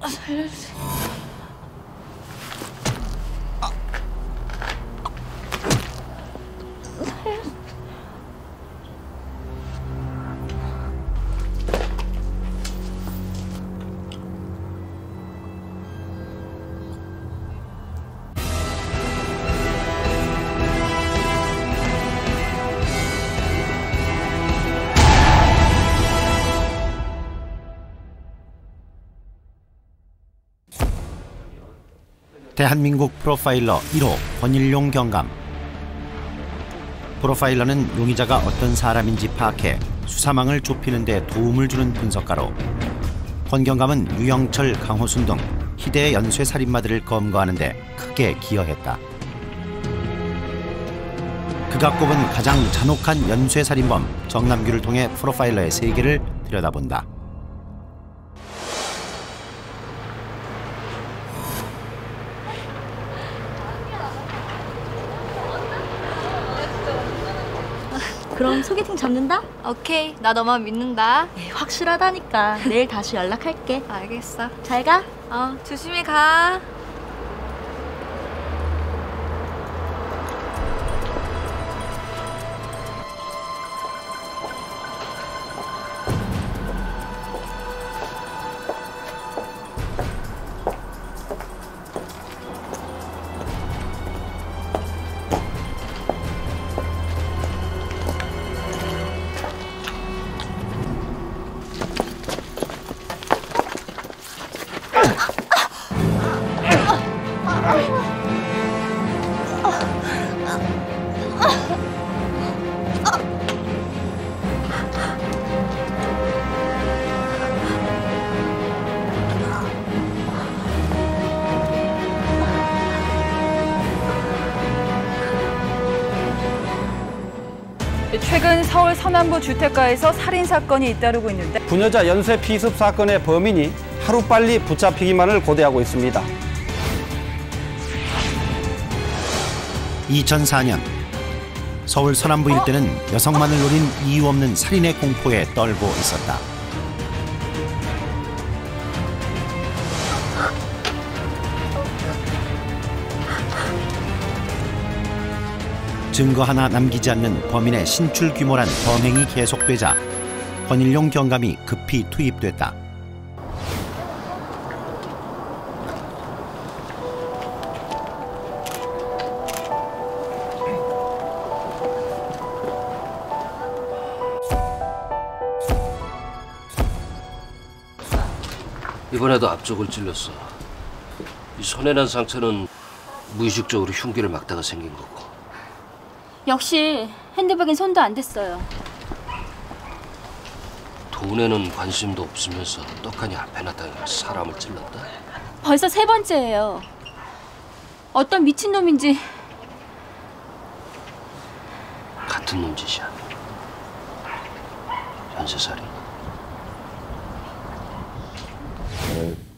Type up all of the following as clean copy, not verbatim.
살려주세요. 대한민국 프로파일러 1호 권일용 경감. 프로파일러는 용의자가 어떤 사람인지 파악해 수사망을 좁히는 데 도움을 주는 분석가로, 권 경감은 유영철, 강호순 등 희대의 연쇄 살인마들을 검거하는 데 크게 기여했다. 그가 꼽은 가장 잔혹한 연쇄 살인범 정남규를 통해 프로파일러의 세계를 들여다본다. 그럼 소개팅 잡는다? 오케이, 나 너만 믿는다. 확실하다니까. 내일 다시 연락할게. 알겠어. 잘 가. 조심히 가. 최근 서울 서남부 주택가에서 살인 사건이 잇따르고 있는데 부녀자 연쇄 피습 사건의 범인이 하루빨리 붙잡히기만을 고대하고 있습니다. 2004년 서울 서남부 일대는 여성만을 노린 이유 없는 살인의 공포에 떨고 있었다. 증거 하나 남기지 않는 범인의 신출 규모란 범행이 계속되자 권일용 경감이 급히 투입됐다. 이번에도 앞쪽을 찔렀어. 이 손에 난 상처는 무의식적으로 흉기를 막다가 생긴 거고. 역시 핸드백엔 손도 안 댔어요. 돈에는 관심도 없으면서 떡하니 앞에 놨다가 사람을 찔렀다? 벌써 3번째예요. 어떤 미친놈인지. 같은 놈 짓이야. 연쇄살인.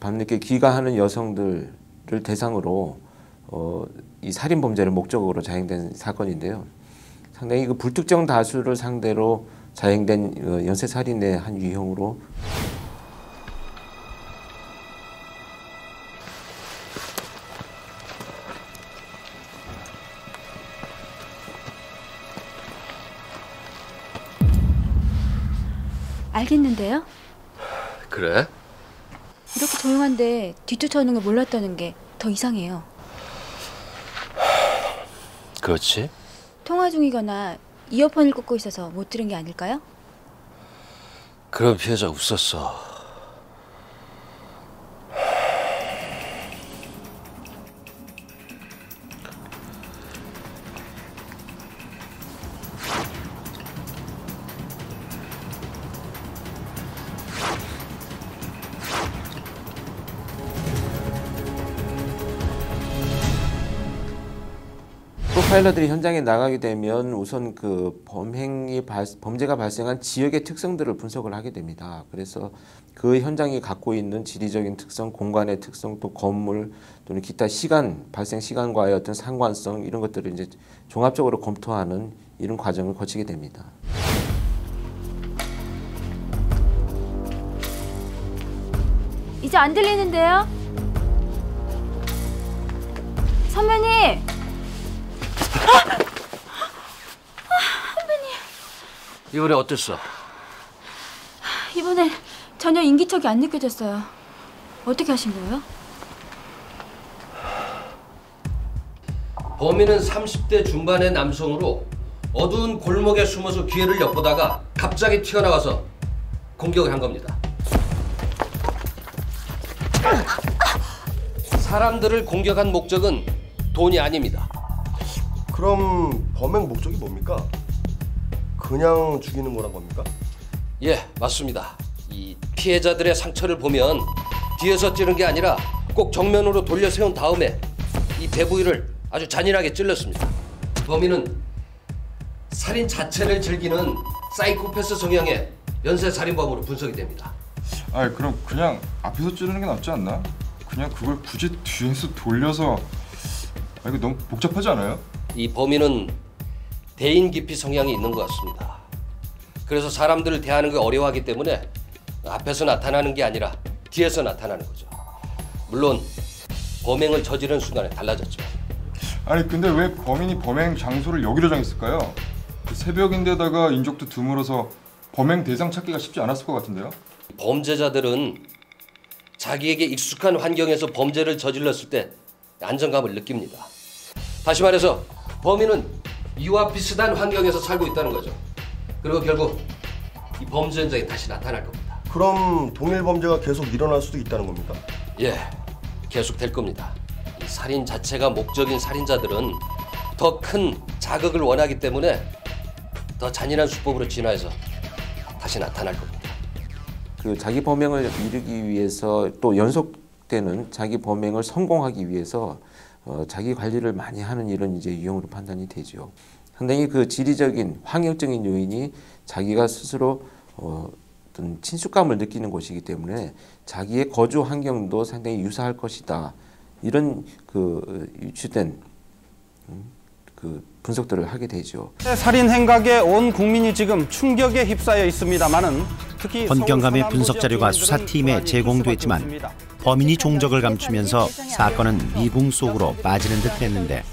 밤늦게 귀가하는 여성들을 대상으로 이 살인 범죄를 목적으로 자행된 사건인데요. 상당히 그 불특정 다수를 상대로 자행된 연쇄 살인의 한 유형으로 알겠는데요? 그래? 이렇게 조용한데 뒤쫓아오는 걸 몰랐다는 게 더 이상해요. 그렇지. 통화 중이거나 이어폰을 꽂고 있어서 못 들은 게 아닐까요? 그런 피해자 없었어. 프로파일러들이 현장에 나가게 되면 우선 그 범죄가 발생한 지역의 특성들을 분석을 하게 됩니다. 그래서 그 현장이 갖고 있는 지리적인 특성, 공간의 특성, 또 건물 또는 기타 발생 시간과의 어떤 상관성 이런 것들을 이제 종합적으로 검토하는 이런 과정을 거치게 됩니다. 이제 안 들리는데요? 선배님! 이번에 어땠어? 이번에 전혀 인기척이 안 느껴졌어요. 어떻게 하신 거예요? 범인은 30대 중반의 남성으로 어두운 골목에 숨어서 기회를 엿보다가 갑자기 튀어나와서 공격을 한 겁니다. 사람들을 공격한 목적은 돈이 아닙니다. 그럼 범행 목적이 뭡니까? 그냥 죽이는 거란 겁니까? 예, 맞습니다. 이 피해자들의 상처를 보면 뒤에서 찌른 게 아니라 꼭 정면으로 돌려 세운 다음에 이 배 부위를 아주 잔인하게 찔렀습니다. 범인은 살인 자체를 즐기는 사이코패스 성향의 연쇄살인범으로 분석이 됩니다. 아니 그럼 그냥 앞에서 찌르는 게 낫지 않나? 그냥 그걸 굳이 뒤에서 돌려서 이거 너무 복잡하지 않아요? 이 범인은 대인 기피 성향이 있는 것 같습니다. 그래서 사람들을 대하는 걸 어려워하기 때문에 앞에서 나타나는 게 아니라 뒤에서 나타나는 거죠. 물론 범행을 저지른 순간에 달라졌죠. 아니 근데 왜 범인이 범행 장소를 여기로 정했을까요? 새벽인데다가 인적도 드물어서 범행 대상 찾기가 쉽지 않았을 것 같은데요? 범죄자들은 자기에게 익숙한 환경에서 범죄를 저질렀을 때 안정감을 느낍니다. 다시 말해서 범인은 이와 비슷한 환경에서 살고 있다는 거죠. 그리고 결국 이 범죄 현장에 다시 나타날 겁니다. 그럼 동일 범죄가 계속 일어날 수도 있다는 겁니까? 예, 계속 될 겁니다. 이 살인 자체가 목적인 살인자들은 더 큰 자극을 원하기 때문에 더 잔인한 수법으로 진화해서 다시 나타날 겁니다. 그 자기 범행을 이루기 위해서 또 연속되는 자기 범행을 성공하기 위해서 자기 관리를 많이 하는 이런 이제 유형으로 판단이 되죠. 상당히 그 지리적인 환경적인 요인이 자기가 스스로 어떤 친숙감을 느끼는 곳이기 때문에 자기의 거주 환경도 상당히 유사할 것이다. 이런 그 유추된 그 분석들을 하게 되죠. 살인 행각에 온 국민이 지금 충격에 휩싸여 있습니다만은 특히 권경감의 분석 자료가 수사팀에 제공됐지만 범인이 종적을 감추면서 사건은 미궁 속으로 빠지는 듯 했는데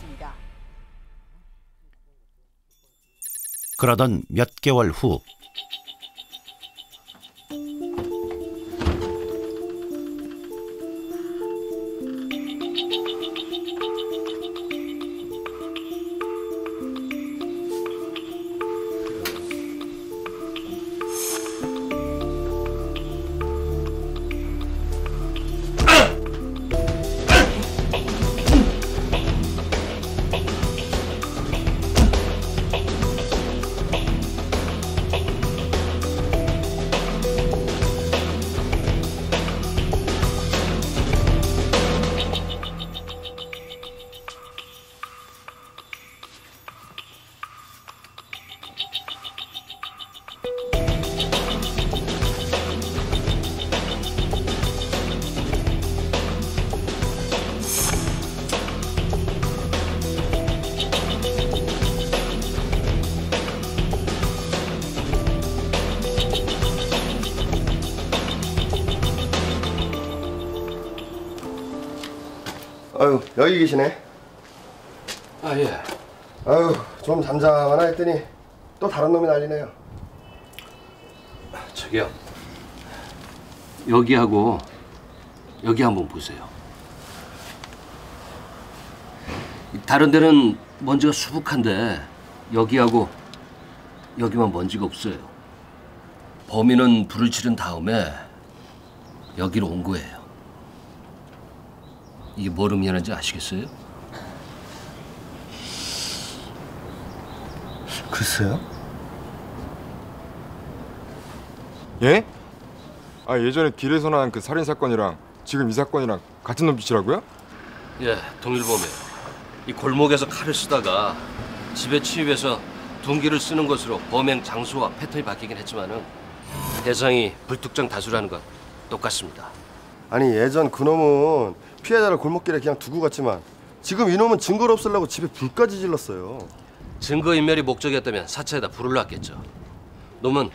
그러던 몇 개월 후 아유, 여기 계시네. 아, 예. 아유, 좀 잠잠하나 했더니 또 다른 놈이 난리네요. 저기요. 여기하고 여기 한번 보세요. 다른 데는 먼지가 수북한데 여기하고 여기만 먼지가 없어요. 범인은 불을 지른 다음에 여기로 온 거예요. 이게 뭘 의미하는지 아시겠어요? 글쎄요. 예? 아 예전에 길에서 난 그 살인 사건이랑 지금 이 사건이랑 같은 놈빛이라고요? 예, 동일범이에요. 이 골목에서 칼을 쓰다가 집에 침입해서 둔기를 쓰는 것으로 범행 장소와 패턴이 바뀌긴 했지만은 대상이 불특정 다수라는 건 똑같습니다. 아니, 예전 그놈은 피해자를 골목길에 그냥 두고 갔지만 지금 이놈은 증거를 없애려고 집에 불까지 질렀어요. 증거인멸이 목적이었다면 사체에다 불을 놨겠죠. 놈은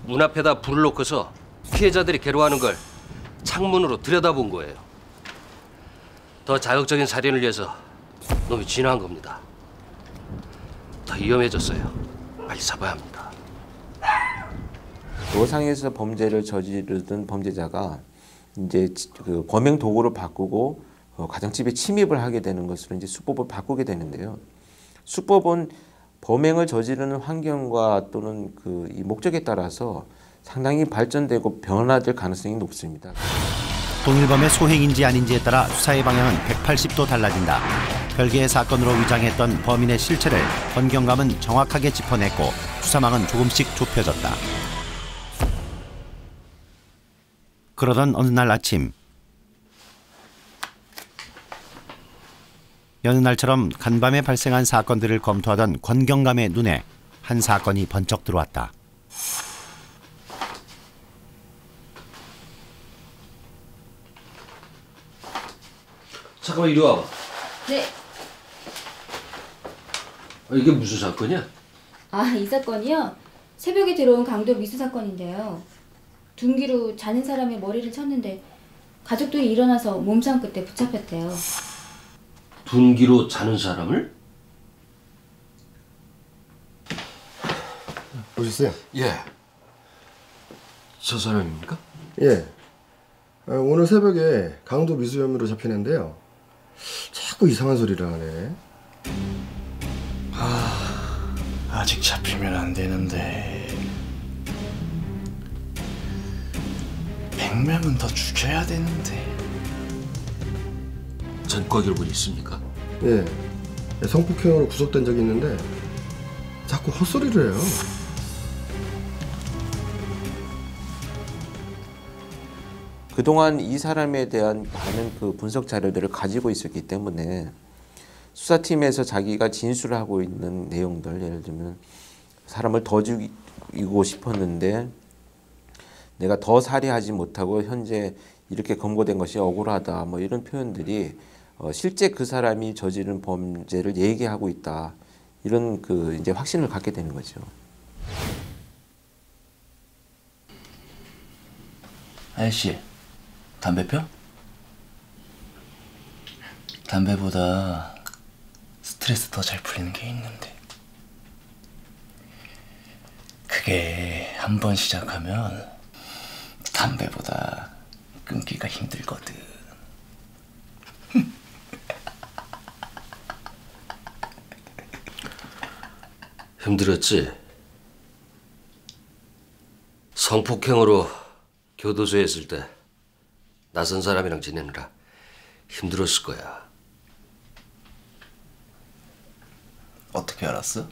문 앞에다 불을 놓고서 피해자들이 괴로워하는 걸 창문으로 들여다본 거예요. 더 자극적인 살인을 위해서 놈이 진화한 겁니다. 더 위험해졌어요. 빨리 잡아야 합니다. 노상에서 범죄를 저지르던 범죄자가 이제 그 범행 도구를 바꾸고 가정집에 침입을 하게 되는 것으로 이제 수법을 바꾸게 되는데요. 수법은 범행을 저지르는 환경과 또는 이 목적에 따라서 상당히 발전되고 변화될 가능성이 높습니다. 동일범의 소행인지 아닌지에 따라 수사의 방향은 180도 달라진다. 별개의 사건으로 위장했던 범인의 실체를 권경감은 정확하게 짚어냈고 수사망은 조금씩 좁혀졌다. 그러던 어느 날 아침, 여느 날처럼 간밤에 발생한 사건들을 검토하던 권경감의 눈에 한 사건이 번쩍 들어왔다. 잠깐만 이리 와봐. 네. 이게 무슨 사건이야? 이 사건이요? 새벽에 들어온 강도 미수 사건인데요. 둔기로 자는 사람의 머리를 쳤는데 가족들이 일어나서 몸싸움 끝에 붙잡혔대요. 둔기로 자는 사람을? 오셨어요? 예. 저 사람입니까? 예. 오늘 새벽에 강도 미수 혐의로 잡히는데요. 자꾸 이상한 소리를 하네. 아직 잡히면 안 되는데 100명은 더 죽여야 되는데. 전과 결본 있습니까? 예. 성폭행으로 구속된 적이 있는데 자꾸 헛소리를 해요. 그동안 이 사람에 대한 많은 분석 자료들을 가지고 있었기 때문에 수사팀에서 자기가 진술하고 있는 내용들, 예를 들면 사람을 더 죽이고 싶었는데 내가 더 살해하지 못하고 현재 이렇게 검거된 것이 억울하다, 뭐 이런 표현들이 실제 그 사람이 저지른 범죄를 얘기하고 있다, 이런 이제 확신을 갖게 되는 거죠. 아저씨, 담배 펴? 담배보다 스트레스 더 잘 풀리는 게 있는데. 그게 한 번 시작하면 담배보다 끊기가 힘들거든. 힘들었지? 성폭행으로 교도소에 있을 때 낯선 사람이랑 지내느라 힘들었을 거야. 어떻게 알았어?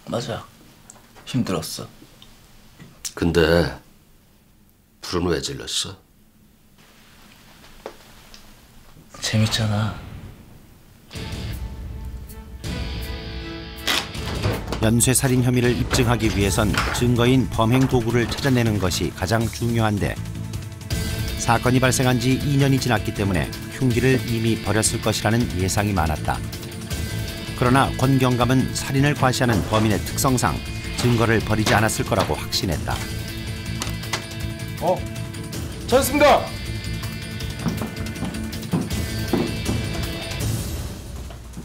맞아, 힘들었어. 근데 불은 왜 질렀어? 재밌잖아. 연쇄살인 혐의를 입증하기 위해선 증거인 범행 도구를 찾아내는 것이 가장 중요한데 사건이 발생한 지 2년이 지났기 때문에 흉기를 이미 버렸을 것이라는 예상이 많았다. 그러나 권경감은 살인을 과시하는 범인의 특성상 증거를 버리지 않았을 거라고 확신했다. 찾았습니다.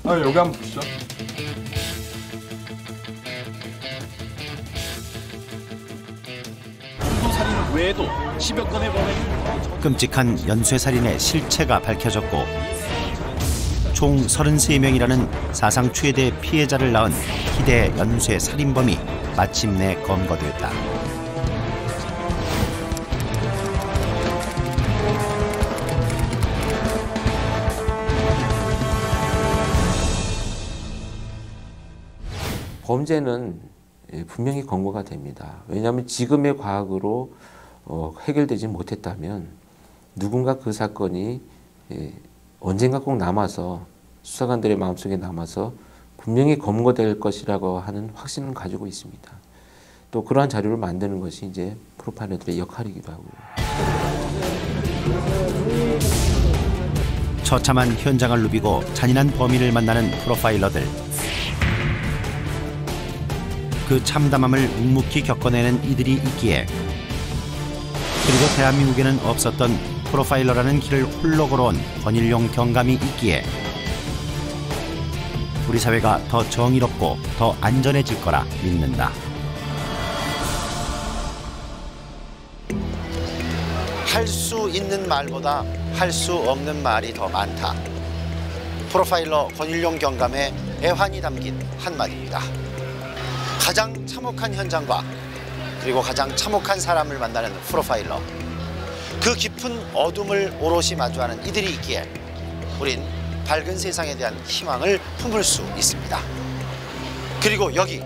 여기 한번 보시죠. 살인 외에도 10여 건의 범행. 끔찍한 연쇄살인의 실체가 밝혀졌고 총 33명이라는 사상 최대 피해자를 낳은 희대 연쇄살인범이 마침내 검거됐다. 범죄는 분명히 검거가 됩니다. 왜냐하면 지금의 과학으로 해결되지 못했다면 누군가 그 사건이 언젠가 꼭 남아서 수사관들의 마음속에 남아서 분명히 검거될 것이라고 하는 확신을 가지고 있습니다. 또 그러한 자료를 만드는 것이 이제 프로파일러들의 역할이기도 하고요. 처참한 현장을 누비고 잔인한 범인을 만나는 프로파일러들. 그 참담함을 묵묵히 겪어내는 이들이 있기에 그리고 대한민국에는 없었던 프로파일러라는 길을 홀로 걸어온 권일용 경감이 있기에 우리 사회가 더 정의롭고 더 안전해질 거라 믿는다. 할 수 있는 말보다 할 수 없는 말이 더 많다. 프로파일러 권일용 경감의 애환이 담긴 한마디입니다. 가장 참혹한 현장과 그리고 가장 참혹한 사람을 만나는 프로파일러. 그 깊은 어둠을 오롯이 마주하는 이들이 있기에 우린 밝은 세상에 대한 희망을 품을 수 있습니다. 그리고 여기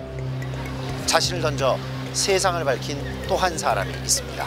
자신을 던져 세상을 밝힌 또 한 사람이 있습니다.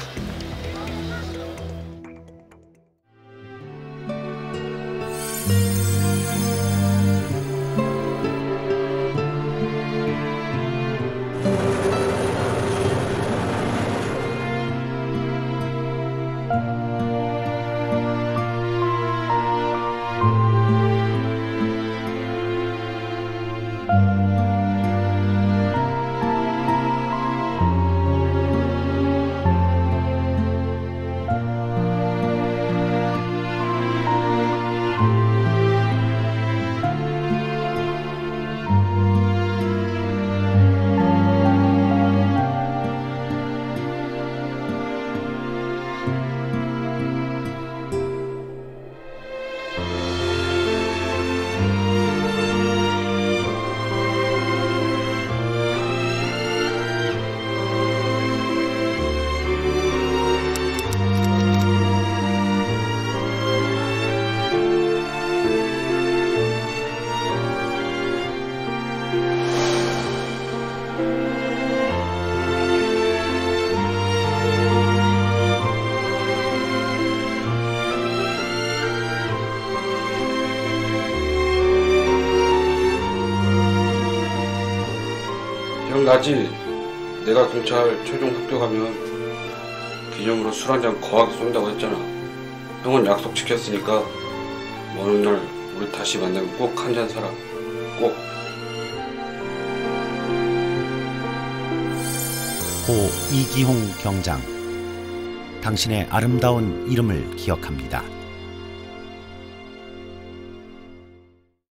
기억나지? 내가 경찰 최종 합격하면 기념으로 술 한잔 거하게 쏜다고 했잖아. 형은 약속 지켰으니까 어느 날 우리 다시 만나면 꼭 한잔 사라. 꼭. 고 이기홍 경장. 당신의 아름다운 이름을 기억합니다.